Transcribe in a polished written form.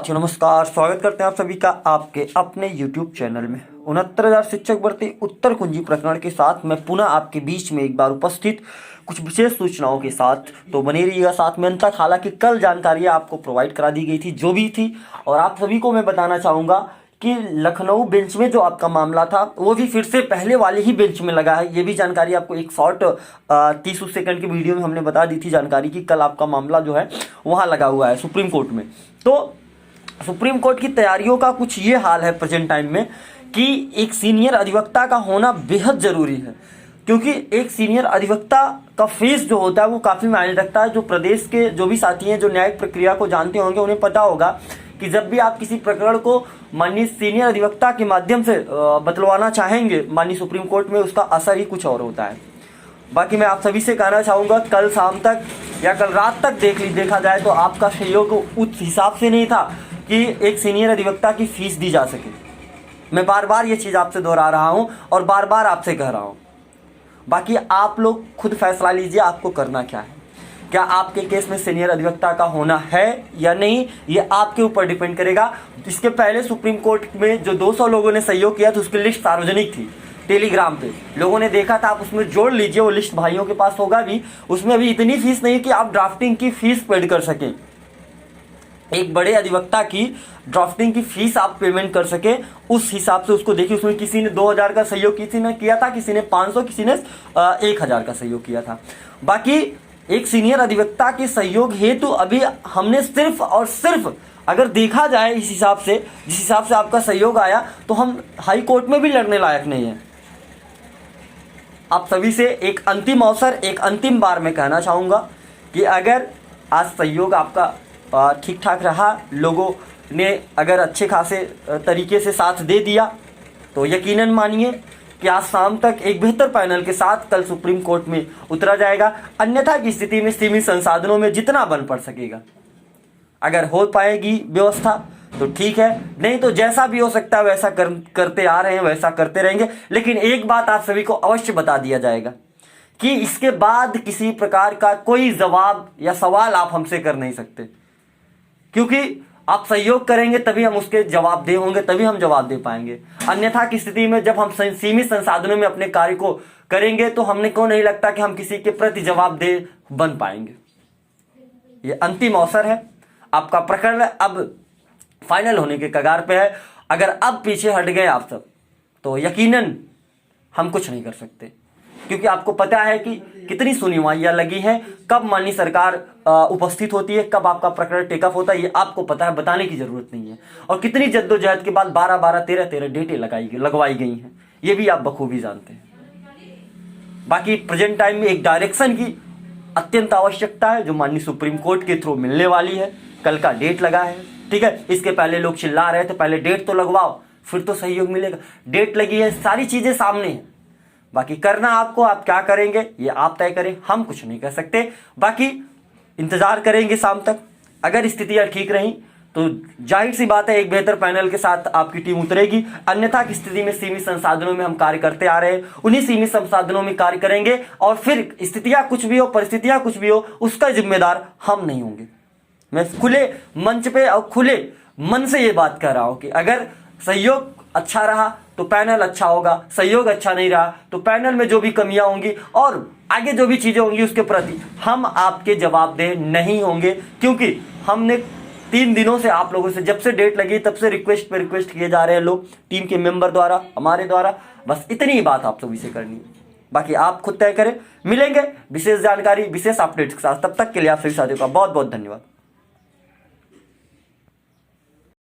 साथियों नमस्कार, स्वागत करते हैं आप सभी का आपके अपने YouTube चैनल में। 69,000 शिक्षक भर्ती उत्तर कुंजी प्रकरण के साथ मैं पुनः आपके बीच में एक बार उपस्थित कुछ विशेष सूचनाओं के साथ, तो बने रहिएगा साथ में अंत तक। हालांकि कल जानकारी आपको प्रोवाइड करा दी गई थी जो भी थी, और आप सभी को मैं बताना चाहूँगा कि लखनऊ बेंच में जो आपका मामला था वो भी फिर से पहले वाले ही बेंच में लगा है। ये भी जानकारी आपको एक शॉर्ट 30 सेकंड की वीडियो में हमने बता दी थी जानकारी कि कल आपका मामला जो है वहाँ लगा हुआ है सुप्रीम कोर्ट में। तो सुप्रीम कोर्ट की तैयारियों का कुछ ये हाल है प्रेजेंट टाइम में कि एक सीनियर अधिवक्ता का होना बेहद ज़रूरी है, क्योंकि एक सीनियर अधिवक्ता का फीस जो होता है वो काफ़ी मायने रखता है। जो प्रदेश के जो भी साथी हैं जो न्यायिक प्रक्रिया को जानते होंगे उन्हें पता होगा कि जब भी आप किसी प्रकरण को माननीय सीनियर अधिवक्ता के माध्यम से बतलवाना चाहेंगे माननीय सुप्रीम कोर्ट में, उसका असर ही कुछ और होता है। बाकी मैं आप सभी से कहना चाहूँगा कल शाम तक या कल रात तक देखा जाए तो आपका सहयोग उस हिसाब से नहीं था कि एक सीनियर अधिवक्ता की फीस दी जा सके। मैं बार बार ये चीज़ आपसे दोहरा रहा हूँ और बार बार आपसे कह रहा हूँ। बाकी आप लोग खुद फैसला लीजिए आपको करना क्या है। क्या आपके केस में सीनियर अधिवक्ता का होना है या नहीं, ये आपके ऊपर डिपेंड करेगा। इसके पहले सुप्रीम कोर्ट में जो 200 लोगों ने सहयोग किया था उसकी लिस्ट सार्वजनिक थी, टेलीग्राम पे लोगों ने देखा था। आप उसमें जोड़ लीजिए, वो लिस्ट भाइयों के पास होगा भी। उसमें अभी इतनी फीस नहीं कि आप ड्राफ्टिंग की फीस पेड कर सकें। एक बड़े अधिवक्ता की ड्राफ्टिंग की फीस आप पेमेंट कर सके उस हिसाब से उसको देखिए। उसमें किसी ने 2000 का सहयोग किसी ने किया था, किसी ने 500, किसी ने 1000 का सहयोग किया था। बाकी एक सीनियर अधिवक्ता के सहयोग हेतु अभी हमने सिर्फ और सिर्फ, अगर देखा जाए इस हिसाब से, जिस हिसाब से आपका सहयोग आया, तो हम हाई कोर्ट में भी लड़ने लायक नहीं है। आप सभी से एक अंतिम अवसर, एक अंतिम बार मैं कहना चाहूँगा कि अगर आज सहयोग आपका ठीक ठाक रहा, लोगों ने अगर अच्छे खासे तरीके से साथ दे दिया, तो यकीनन मानिए कि आज शाम तक एक बेहतर पैनल के साथ कल सुप्रीम कोर्ट में उतरा जाएगा। अन्यथा की स्थिति में सीमित संसाधनों में जितना बन पड़ सकेगा, अगर हो पाएगी व्यवस्था तो ठीक है, नहीं तो जैसा भी हो सकता है वैसा करते आ रहे हैं, वैसा करते रहेंगे। लेकिन एक बात आप सभी को अवश्य बता दिया जाएगा कि इसके बाद किसी प्रकार का कोई जवाब या सवाल आप हमसे कर नहीं सकते, क्योंकि आप सहयोग करेंगे तभी हम उसके जवाब दे होंगे, तभी हम जवाब दे पाएंगे। अन्यथा की स्थिति में जब हम सीमित संसाधनों में अपने कार्य को करेंगे तो हमने को नहीं लगता कि हम किसी के प्रति जवाब दे बन पाएंगे। ये अंतिम अवसर है, आपका प्रकरण अब फाइनल होने के कगार पे है। अगर अब पीछे हट गए आप सब तो यकीनन हम कुछ नहीं कर सकते, क्योंकि आपको पता है कि कितनी सुनवाइयाँ लगी हैं, कब माननीय सरकार उपस्थित होती है, कब आपका प्रकरण टेकअप होता है, ये आपको पता है, बताने की जरूरत नहीं है। और कितनी जद्दोजहद के बाद 12-12, 13-13 डेटें लगवाई गई हैं, ये भी आप बखूबी जानते हैं। बाकी प्रेजेंट टाइम में एक डायरेक्शन की अत्यंत आवश्यकता है जो माननीय सुप्रीम कोर्ट के थ्रू मिलने वाली है। कल का डेट लगा है, ठीक है। इसके पहले लोग चिल्ला रहे थे पहले डेट तो लगवाओ फिर तो सहयोग मिलेगा। डेट लगी है, सारी चीजें सामने हैं। बाकी करना आपको, आप क्या करेंगे ये आप तय करें, हम कुछ नहीं कर सकते। बाकी इंतजार करेंगे शाम तक। अगर स्थितियां ठीक रहीं तो जाहिर सी बात है एक बेहतर पैनल के साथ आपकी टीम उतरेगी। अन्यथा की स्थिति में सीमित संसाधनों में हम कार्य करते आ रहे हैं, उन्हीं सीमित संसाधनों में कार्य करेंगे। और फिर स्थितियां कुछ भी हो, परिस्थितियां कुछ भी हो, उसका जिम्मेदार हम नहीं होंगे। मैं खुले मंच पे और खुले मन से ये बात कह रहा हूं कि अगर सहयोग अच्छा रहा तो पैनल अच्छा होगा, सहयोग अच्छा नहीं रहा तो पैनल में जो भी कमियां होंगी और आगे जो भी चीजें होंगी उसके प्रति हम आपके जवाबदेह नहीं होंगे। क्योंकि हमने 3 दिनों से आप लोगों से, जब से डेट लगी तब से रिक्वेस्ट पे रिक्वेस्ट किए जा रहे हैं लोग, टीम के मेंबर द्वारा, हमारे द्वारा। बस इतनी ही बात आप सभी से करनी है, बाकी आप खुद तय करें। मिलेंगे विशेष जानकारी, विशेष अपडेट्स के साथ, तब तक के लिए आप सभी साथियों का बहुत बहुत धन्यवाद।